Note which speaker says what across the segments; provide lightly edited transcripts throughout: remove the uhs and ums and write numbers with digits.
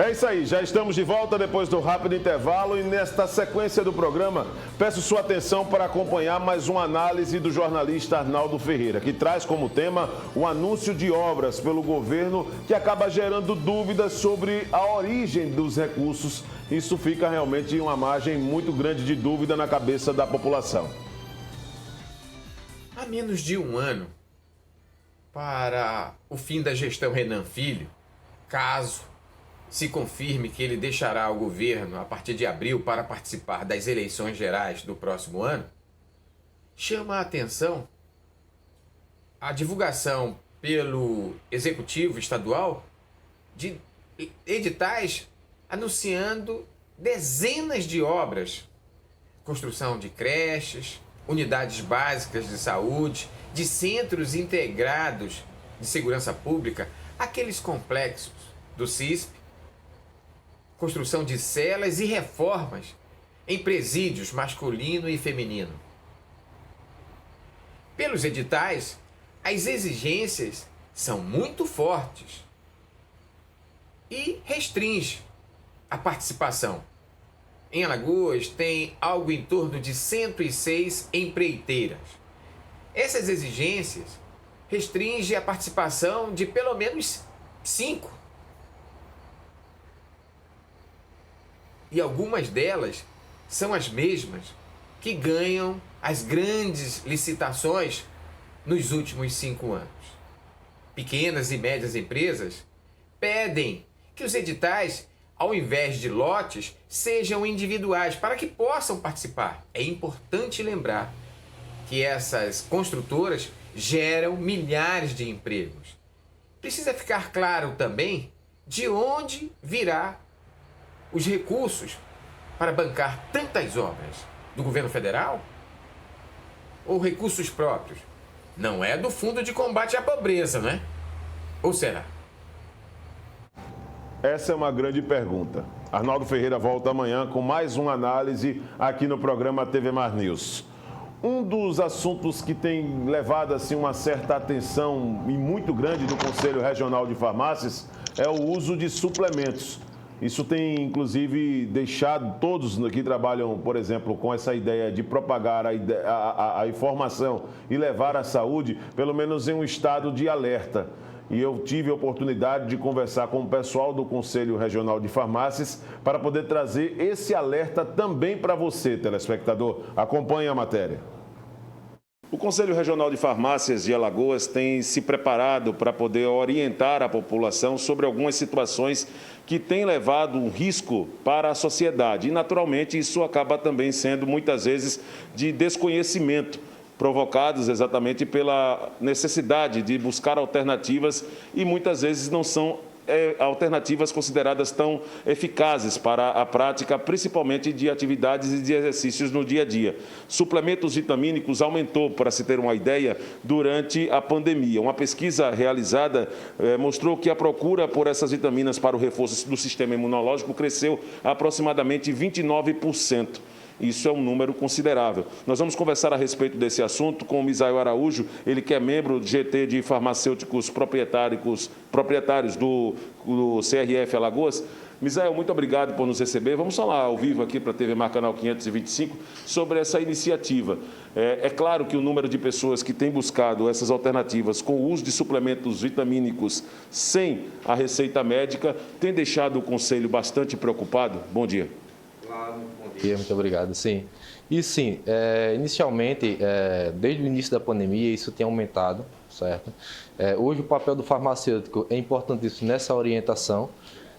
Speaker 1: É isso aí, já estamos de volta depois do rápido intervalo e nesta sequência do programa, peço sua atenção para acompanhar mais uma análise do jornalista Arnaldo Ferreira, que traz como tema o anúncio de obras pelo governo que acaba gerando dúvidas sobre a origem dos recursos. Isso fica realmente uma margem muito grande de dúvida na cabeça da população.
Speaker 2: Há menos de um ano para o fim da gestão Renan Filho, caso se confirme que ele deixará o governo a partir de abril para participar das eleições gerais do próximo ano, chama a atenção a divulgação pelo Executivo Estadual de editais anunciando dezenas de obras, construção de creches, unidades básicas de saúde, de centros integrados de segurança pública, aqueles complexos do CISP, construção de celas e reformas em presídios masculino e feminino. Pelos editais, as exigências são muito fortes e restringe a participação. Em Alagoas tem algo em torno de 106 empreiteiras. Essas exigências restringem a participação de pelo menos 5. E algumas delas são as mesmas que ganham as grandes licitações nos últimos 5 anos. Pequenas e médias empresas pedem que os editais, ao invés de lotes, sejam individuais para que possam participar. É importante lembrar que essas construtoras geram milhares de empregos. Precisa ficar claro também de onde virá os recursos para bancar tantas obras. Do governo federal? Ou recursos próprios? Não é do Fundo de Combate à Pobreza, né? Ou será?
Speaker 1: Essa é uma grande pergunta. Arnaldo Ferreira volta amanhã com mais uma análise aqui no programa TV Mar News. Um dos assuntos que tem levado assim, uma certa atenção e muito grande do Conselho Regional de Farmácias é o uso de suplementos. Isso tem, inclusive, deixado todos que trabalham, por exemplo, com essa ideia de propagar a informação e levar a saúde, pelo menos em um estado de alerta. E eu tive a oportunidade de conversar com o pessoal do Conselho Regional de Farmácias para poder trazer esse alerta também para você, telespectador. Acompanhe a matéria. O Conselho Regional de Farmácias de Alagoas tem se preparado para poder orientar a população sobre algumas situações que têm levado um risco para a sociedade. E, naturalmente, isso acaba também sendo, muitas vezes, de desconhecimento, provocados exatamente pela necessidade de buscar alternativas e, muitas vezes, não são alternativas consideradas tão eficazes para a prática, principalmente de atividades e de exercícios no dia a dia. Suplementos vitamínicos aumentou, para se ter uma ideia, durante a pandemia. Uma pesquisa realizada mostrou que a procura por essas vitaminas para o reforço do sistema imunológico cresceu aproximadamente 29%. Isso é um número considerável. Nós vamos conversar a respeito desse assunto com o Misael Araújo, ele que é membro do GT de farmacêuticos proprietários do CRF Alagoas. Misael, muito obrigado por nos receber. Vamos falar ao vivo aqui para a TV Mar Canal 525 sobre essa iniciativa. É claro que o número de pessoas que têm buscado essas alternativas com o uso de suplementos vitamínicos sem a receita médica tem deixado o Conselho bastante preocupado. Bom dia.
Speaker 3: Muito obrigado. Sim. E sim, inicialmente, desde o início da pandemia, isso tem aumentado, certo? Hoje o papel do farmacêutico é importantíssimo nessa orientação,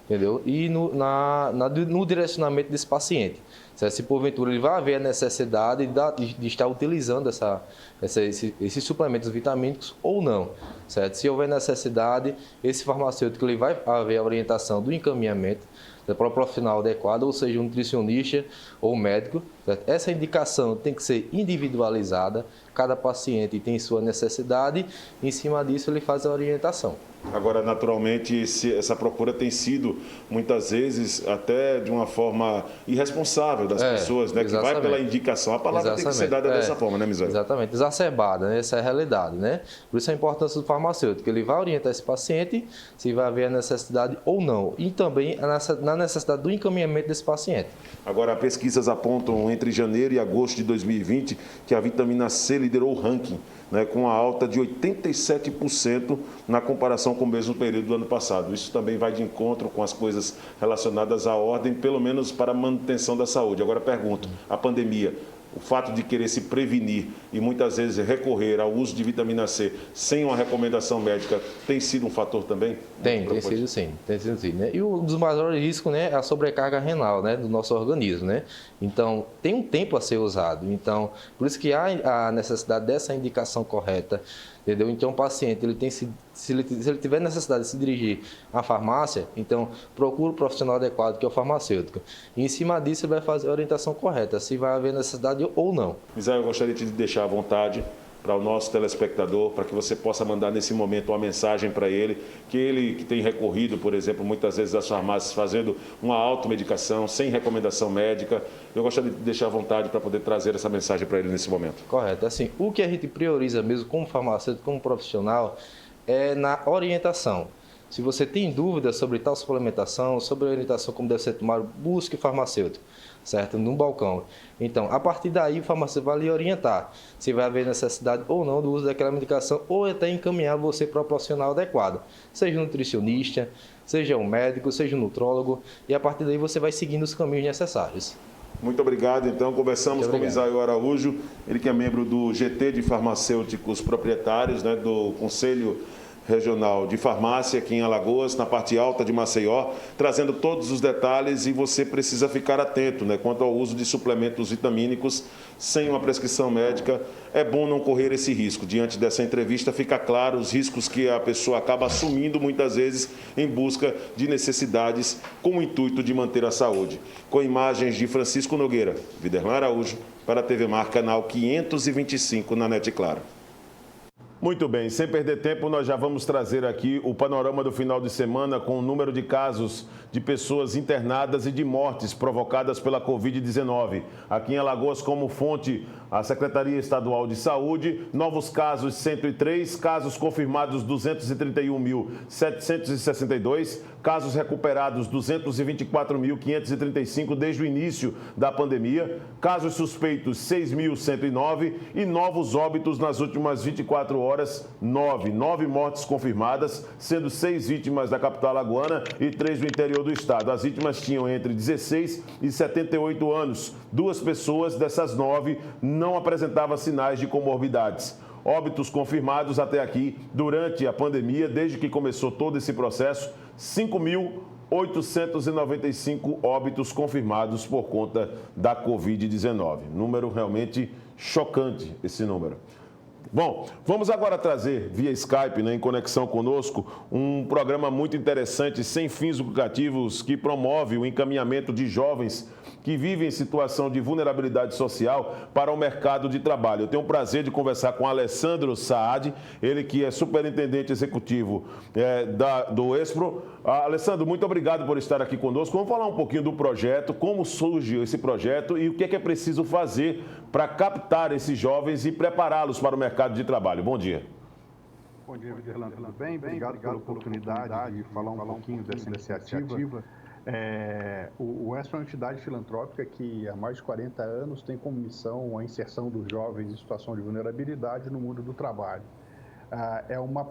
Speaker 3: entendeu? E no direcionamento desse paciente. Certo? Se porventura ele vai haver a necessidade de estar utilizando esses suplementos vitamínicos ou não. Certo? Se houver necessidade, esse farmacêutico ele vai haver a orientação do encaminhamento para o profissional adequado, ou seja, um nutricionista ou médico. Certo? Essa indicação tem que ser individualizada, cada paciente tem sua necessidade, e em cima disso ele faz a orientação.
Speaker 1: Agora, naturalmente, essa procura tem sido, muitas vezes, até de uma forma irresponsável, saudável das pessoas, né? Que vai pela indicação. A palavra tem que ser dada dessa forma, né, Misael?
Speaker 3: Exatamente, exacerbada, né? Essa é a realidade, né? Por isso a importância do farmacêutico, ele vai orientar esse paciente se vai haver a necessidade ou não, e também na necessidade do encaminhamento desse paciente.
Speaker 1: Agora, pesquisas apontam entre janeiro e agosto de 2020 que a vitamina C liderou o ranking, né, com a alta de 87% na comparação com o mesmo período do ano passado. Isso também vai de encontro com as coisas relacionadas à ordem, pelo menos para a manutenção da saúde. Agora, pergunto, a pandemia, o fato de querer se prevenir e muitas vezes recorrer ao uso de vitamina C sem uma recomendação médica tem sido um fator também?
Speaker 3: Tem sido sim, né? E um dos maiores riscos, né, é a sobrecarga renal, né, do nosso organismo, né? Então, tem um tempo a ser usado. Então, por isso que há a necessidade dessa indicação correta, entendeu? Então, o paciente, se ele tiver necessidade de se dirigir à farmácia, então procura o profissional adequado, que é o farmacêutico. E em cima disso, ele vai fazer a orientação correta, se vai haver necessidade ou não.
Speaker 1: Misael, eu gostaria de deixar à vontade para o nosso telespectador, para que você possa mandar nesse momento uma mensagem para ele, que tem recorrido, por exemplo, muitas vezes às farmácias fazendo uma automedicação, sem recomendação médica. Eu gostaria de deixar à vontade para poder trazer essa mensagem para ele nesse momento.
Speaker 3: Correto. Assim, o que a gente prioriza mesmo como farmacêutico, como profissional, é na orientação. Se você tem dúvidas sobre tal suplementação, sobre a orientação como deve ser tomado, busque o farmacêutico, certo? No balcão. Então, a partir daí, o farmacêutico vai lhe orientar se vai haver necessidade ou não do uso daquela medicação ou até encaminhar você para o profissional adequado, seja um nutricionista, seja um médico, seja um nutrólogo, e a partir daí você vai seguindo os caminhos necessários.
Speaker 1: Muito obrigado. Então, conversamos com o Misael Araújo, ele que é membro do GT de Farmacêuticos Proprietários, né, do Conselho Regional de Farmácia aqui em Alagoas, na parte alta de Maceió, trazendo todos os detalhes, e você precisa ficar atento, né, quanto ao uso de suplementos vitamínicos sem uma prescrição médica. É bom não correr esse risco. Diante dessa entrevista fica claro os riscos que a pessoa acaba assumindo muitas vezes em busca de necessidades com o intuito de manter a saúde. Com imagens de Francisco Nogueira, Viderlan Araújo, para a TV Mar, canal 525 na NET Claro. Muito bem, sem perder tempo, nós já vamos trazer aqui o panorama do final de semana com o número de casos de pessoas internadas e de mortes provocadas pela Covid-19. Aqui em Alagoas, como fonte, a Secretaria Estadual de Saúde, novos casos 103, casos confirmados 231.762, casos recuperados 224.535 desde o início da pandemia, casos suspeitos 6.109 e novos óbitos nas últimas 24 horas, 9 mortes confirmadas, sendo 6 vítimas da capital alagoana e 3 do interior do estado. As vítimas tinham entre 16 e 78 anos. 2 pessoas dessas 9 não apresentavam sinais de comorbidades. Óbitos confirmados até aqui durante a pandemia, desde que começou todo esse processo, 5.895 óbitos confirmados por conta da Covid-19. Número realmente chocante, esse número. Bom, vamos agora trazer via Skype, né, em conexão conosco, um programa muito interessante, sem fins lucrativos, que promove o encaminhamento de jovens que vivem em situação de vulnerabilidade social para o mercado de trabalho. Eu tenho o prazer de conversar com Alessandro Saad, ele que é superintendente executivo do ESPRO. Alessandro, muito obrigado por estar aqui conosco. Vamos falar um pouquinho do projeto, como surgiu esse projeto e o que é preciso fazer para captar esses jovens e prepará-los para o mercado de trabalho. Bom dia.
Speaker 4: Bom dia, Viderlan, tudo bem? Obrigado pela oportunidade de falar um pouquinho dessa iniciativa. O ESPRO é uma entidade filantrópica que há mais de 40 anos tem como missão a inserção dos jovens em situação de vulnerabilidade no mundo do trabalho. É uma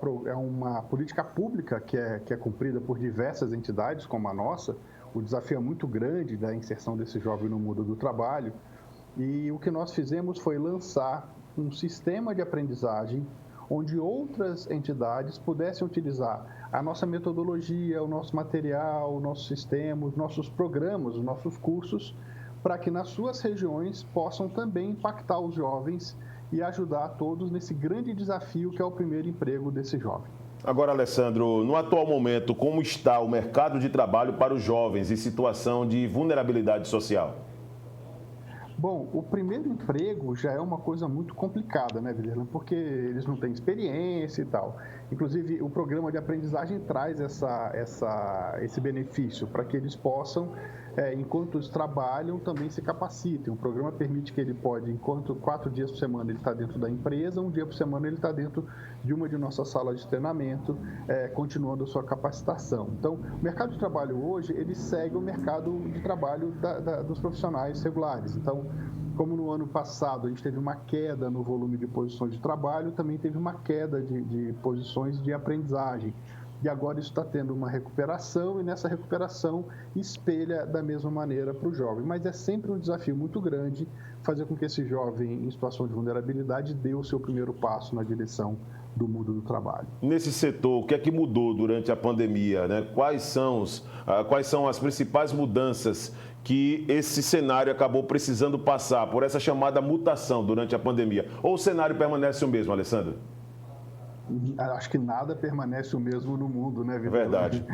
Speaker 4: política pública que é cumprida por diversas entidades como a nossa. O desafio é muito grande da inserção desse jovem no mundo do trabalho, e o que nós fizemos foi lançar um sistema de aprendizagem onde outras entidades pudessem utilizar a nossa metodologia, o nosso material, o nosso sistema, os nossos programas, os nossos cursos, para que nas suas regiões possam também impactar os jovens e ajudar a todos nesse grande desafio que é o primeiro emprego desse jovem.
Speaker 1: Agora, Alessandro, no atual momento, como está o mercado de trabalho para os jovens em situação de vulnerabilidade social?
Speaker 4: Bom, o primeiro emprego já é uma coisa muito complicada, né, Viderlan? Porque eles não têm experiência e tal. Inclusive, o programa de aprendizagem traz esse benefício para que eles possam enquanto eles trabalham, também se capacitem. O programa permite que ele pode, enquanto 4 dias por semana ele está dentro da empresa, 1 dia por semana ele está dentro de uma de nossas salas de treinamento, continuando a sua capacitação. Então, o mercado de trabalho hoje, ele segue o mercado de trabalho dos profissionais regulares. Então, como no ano passado a gente teve uma queda no volume de posições de trabalho, também teve uma queda de posições de aprendizagem. E agora isso está tendo uma recuperação e nessa recuperação espelha da mesma maneira para o jovem. Mas é sempre um desafio muito grande fazer com que esse jovem em situação de vulnerabilidade dê o seu primeiro passo na direção do mundo do trabalho.
Speaker 1: Nesse setor, o que é que mudou durante a pandemia, né? Quais são as principais mudanças que esse cenário acabou precisando passar por essa chamada mutação durante a pandemia? Ou o cenário permanece o mesmo, Alessandro?
Speaker 4: Acho que nada permanece o mesmo no mundo, né, Vitor?
Speaker 1: Verdade.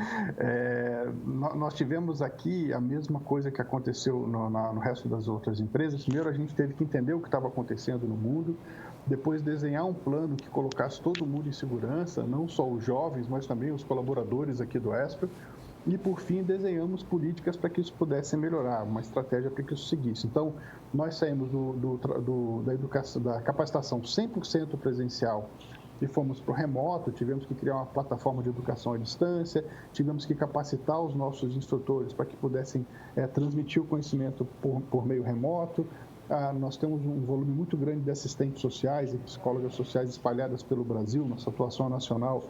Speaker 4: Nós tivemos aqui a mesma coisa que aconteceu no resto das outras empresas. Primeiro, a gente teve que entender o que estava acontecendo no mundo, depois desenhar um plano que colocasse todo mundo em segurança, não só os jovens, mas também os colaboradores aqui do ESPRA. E, por fim, desenhamos políticas para que isso pudesse melhorar, uma estratégia para que isso seguisse. Então, nós saímos da capacitação 100% presencial e fomos para o remoto, tivemos que criar uma plataforma de educação à distância, tivemos que capacitar os nossos instrutores para que pudessem transmitir o conhecimento por meio remoto. Nós temos um volume muito grande de assistentes sociais e psicólogas sociais espalhadas pelo Brasil, nossa atuação nacional.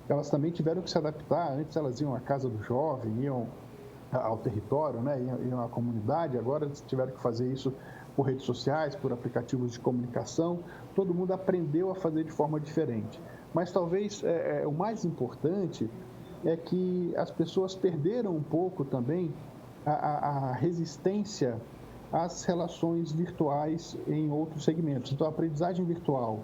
Speaker 4: Elas também tiveram que se adaptar. Antes elas iam à casa do jovem, iam ao território, né? Iam à comunidade. Agora eles tiveram que fazer isso por redes sociais, por aplicativos de comunicação. Todo mundo aprendeu a fazer de forma diferente. Mas talvez o mais importante é que as pessoas perderam um pouco também a resistência às relações virtuais em outros segmentos. Então, a aprendizagem virtual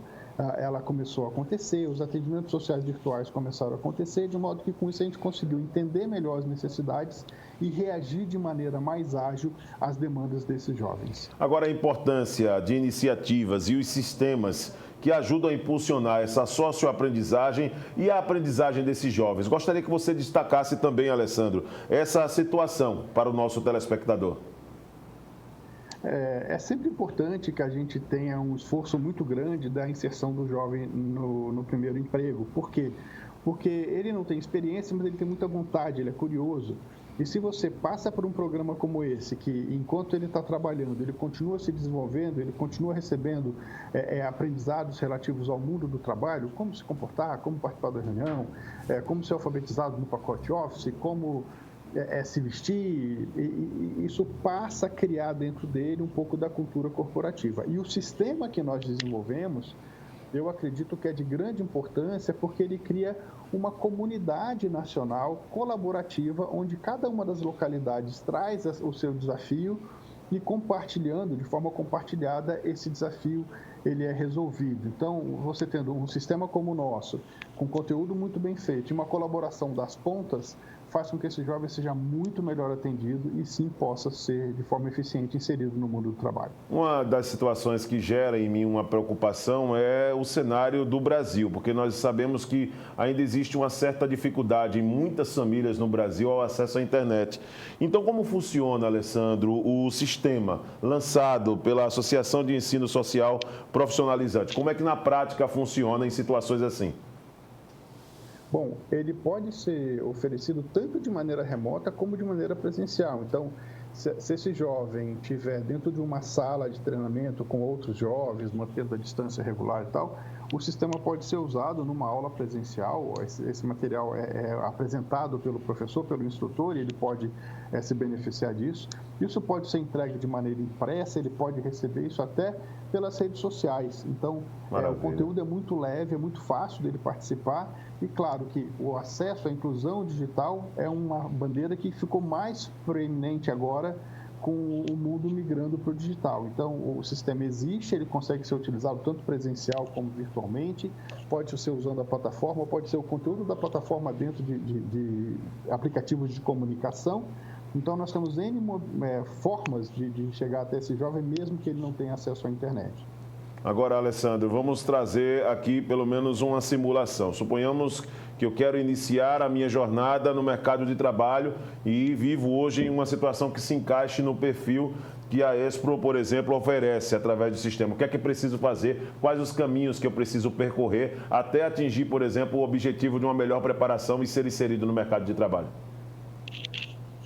Speaker 4: ela começou a acontecer, os atendimentos sociais virtuais começaram a acontecer, de modo que com isso a gente conseguiu entender melhor as necessidades e reagir de maneira mais ágil às demandas desses jovens.
Speaker 1: Agora, a importância de iniciativas e os sistemas que ajudam a impulsionar essa socioaprendizagem e a aprendizagem desses jovens. Gostaria que você destacasse também, Alessandro, essa situação para o nosso telespectador.
Speaker 4: É sempre importante que a gente tenha um esforço muito grande da inserção do jovem no primeiro emprego. Por quê? Porque ele não tem experiência, mas ele tem muita vontade, ele é curioso. E se você passa por um programa como esse, que enquanto ele está trabalhando, ele continua se desenvolvendo, ele continua recebendo aprendizados relativos ao mundo do trabalho, como se comportar, como participar da reunião, como ser alfabetizado no pacote Office, como se vestir, e isso passa a criar dentro dele um pouco da cultura corporativa. E o sistema que nós desenvolvemos, eu acredito que é de grande importância porque ele cria uma comunidade nacional colaborativa, onde cada uma das localidades traz o seu desafio e compartilhando, de forma compartilhada, esse desafio ele é resolvido. Então, você tendo um sistema como o nosso, com conteúdo muito bem feito e uma colaboração das pontas, faz com que esse jovem seja muito melhor atendido e sim possa ser de forma eficiente inserido no mundo do trabalho.
Speaker 1: Uma das situações que gera em mim uma preocupação é o cenário do Brasil, porque nós sabemos que ainda existe uma certa dificuldade em muitas famílias no Brasil ao acesso à internet. Então, como funciona, Alessandro, o sistema lançado pela Associação de Ensino Social Profissionalizante? Como é que na prática funciona em situações assim?
Speaker 4: Bom, ele pode ser oferecido tanto de maneira remota como de maneira presencial. Então, se esse jovem estiver dentro de uma sala de treinamento com outros jovens, mantendo a distância regular e tal, o sistema pode ser usado numa aula presencial. Esse material é apresentado pelo professor, pelo instrutor, e ele pode se beneficiar disso. Isso pode ser entregue de maneira impressa, ele pode receber isso até pelas redes sociais. Então, o conteúdo é muito leve, é muito fácil dele participar. E claro que o acesso à inclusão digital é uma bandeira que ficou mais proeminente agora com o mundo migrando para o digital. Então, o sistema existe, ele consegue ser utilizado tanto presencial como virtualmente, pode ser usando a plataforma, pode ser o conteúdo da plataforma dentro de aplicativos de comunicação. Então, nós temos N formas de chegar até esse jovem, mesmo que ele não tenha acesso à internet.
Speaker 1: Agora, Alessandro, vamos trazer aqui pelo menos uma simulação. Suponhamos que eu quero iniciar a minha jornada no mercado de trabalho e vivo hoje em uma situação que se encaixe no perfil que a Espro, por exemplo, oferece através do sistema. O que é que preciso fazer? Quais os caminhos que eu preciso percorrer até atingir, por exemplo, o objetivo de uma melhor preparação e ser inserido no mercado de trabalho?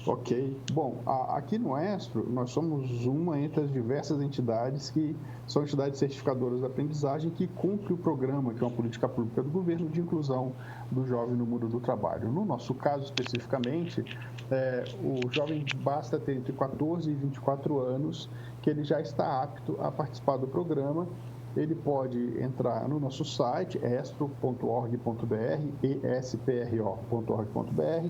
Speaker 4: Ok. Bom, aqui no Espro, nós somos uma entre as diversas entidades que são entidades certificadoras de aprendizagem que cumpre o programa, que é uma política pública do governo de inclusão do jovem no mundo do trabalho. No nosso caso, especificamente, o jovem basta ter entre 14 e 24 anos que ele já está apto a participar do programa. Ele pode entrar no nosso site, espro.org.br, espro.org.br,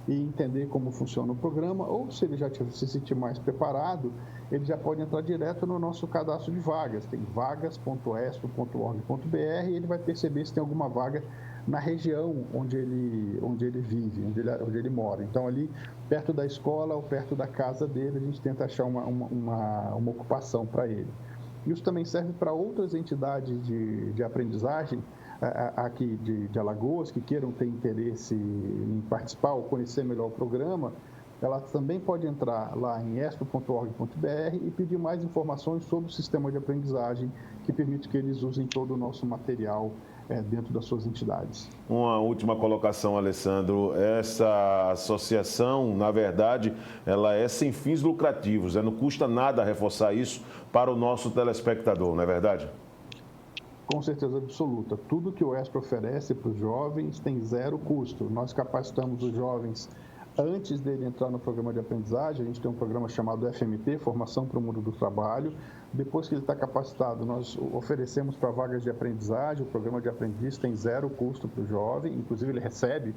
Speaker 4: e entender como funciona o programa, ou se ele já se sentir mais preparado, ele já pode entrar direto no nosso cadastro de vagas. Tem vagas.espro.org.br e ele vai perceber se tem alguma vaga na região onde ele vive, onde ele mora. Então, ali, perto da escola ou perto da casa dele, a gente tenta achar uma ocupação para ele. Isso também serve para outras entidades de aprendizagem aqui de Alagoas, que queiram ter interesse em participar ou conhecer melhor o programa. Ela também pode entrar lá em espro.org.br e pedir mais informações sobre o sistema de aprendizagem que permite que eles usem todo o nosso material dentro das suas entidades.
Speaker 1: Uma última colocação, Alessandro. Essa associação, na verdade, ela é sem fins lucrativos, não custa nada reforçar isso para o nosso telespectador, não é verdade?
Speaker 4: Com certeza absoluta. Tudo que o Espro oferece para os jovens tem zero custo. Nós capacitamos os jovens antes dele entrar no programa de aprendizagem. A gente tem um programa chamado FMT, Formação para o Mundo do Trabalho. Depois que ele está capacitado, nós oferecemos para vagas de aprendizagem. O programa de aprendiz tem zero custo para o jovem, inclusive ele recebe,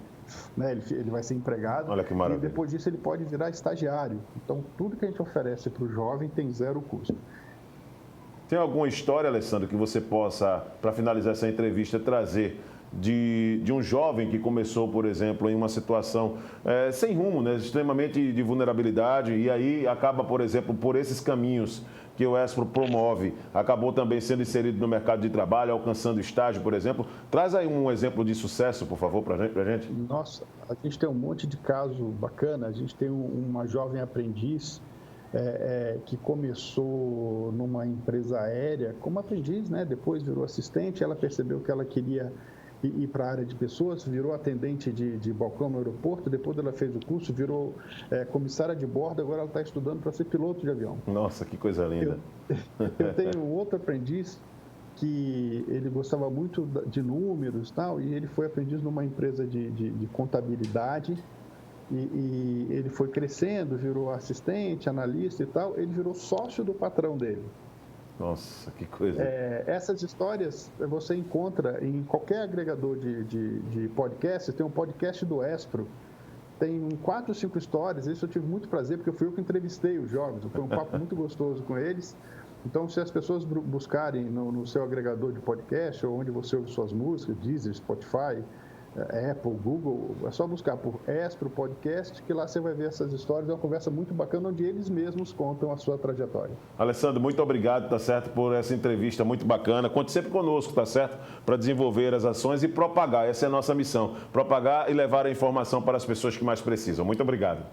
Speaker 4: né? Ele vai ser empregado.
Speaker 1: Olha que maravilha.
Speaker 4: E depois disso ele pode virar estagiário. Então, tudo que a gente oferece para o jovem tem zero custo.
Speaker 1: Tem alguma história, Alessandro, que você possa, para finalizar essa entrevista, trazer de um jovem que começou, por exemplo, em uma situação sem rumo, né, extremamente de vulnerabilidade, e aí acaba, por exemplo, por esses caminhos que o Espro promove, acabou também sendo inserido no mercado de trabalho, alcançando estágio, por exemplo. Traz aí um exemplo de sucesso, por favor, para a gente.
Speaker 4: Nossa, a gente tem um monte de caso bacana. A gente tem uma jovem aprendiz que começou numa empresa aérea como aprendiz, né? Depois virou assistente. Ela percebeu que ela queria ir para a área de pessoas, virou atendente de balcão no aeroporto. Depois ela fez o curso, virou comissária de bordo. Agora ela está estudando para ser piloto de avião.
Speaker 1: Nossa, que coisa linda.
Speaker 4: Eu tenho outro aprendiz que ele gostava muito de números, tal, e ele foi aprendiz numa empresa de contabilidade. E ele foi crescendo, virou assistente, analista e tal, ele virou sócio do patrão dele.
Speaker 1: Nossa, que coisa.
Speaker 4: Essas histórias você encontra em qualquer agregador de podcast. Tem um podcast do Espro, tem 4 ou 5 histórias. Isso eu tive muito prazer, porque fui eu que entrevistei os jovens. Foi um papo muito gostoso com eles. Então, se as pessoas buscarem no seu agregador de podcast, ou onde você ouve suas músicas, Deezer, Spotify, Apple, Google, é só buscar por Espro Podcast, que lá você vai ver essas histórias. É uma conversa muito bacana, onde eles mesmos contam a sua trajetória.
Speaker 1: Alessandro, muito obrigado, tá certo, por essa entrevista muito bacana. Conte sempre conosco, tá certo, para desenvolver as ações e propagar. Essa é a nossa missão, propagar e levar a informação para as pessoas que mais precisam. Muito obrigado.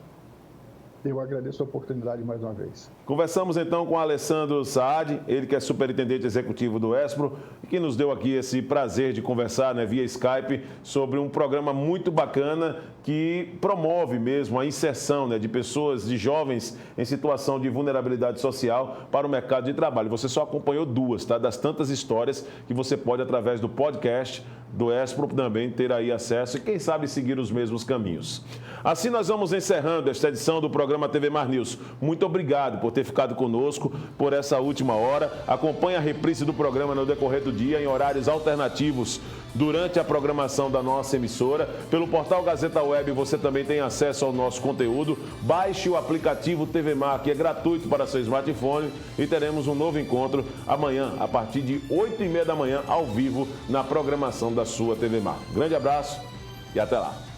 Speaker 4: Eu agradeço a oportunidade mais uma vez.
Speaker 1: Conversamos então com Alessandro Saad, ele que é superintendente executivo do Espro, e que nos deu aqui esse prazer de conversar, né, via Skype sobre um programa muito bacana que promove mesmo a inserção, né, de pessoas, de jovens em situação de vulnerabilidade social para o mercado de trabalho. Você só acompanhou 2, tá, das tantas histórias que você pode, através do podcast do Espro, também ter aí acesso e, quem sabe, seguir os mesmos caminhos. Assim nós vamos encerrando esta edição do programa TV Mar News. Muito obrigado por ter ficado conosco por essa última hora. Acompanhe a reprise do programa no decorrer do dia em horários alternativos durante a programação da nossa emissora. Pelo portal Gazeta Web você também tem acesso ao nosso conteúdo. Baixe o aplicativo TV Mar, que é gratuito para seu smartphone, e teremos um novo encontro amanhã, a partir de 8h30 da manhã, ao vivo, na programação da sua TV Mar. Grande abraço e até lá.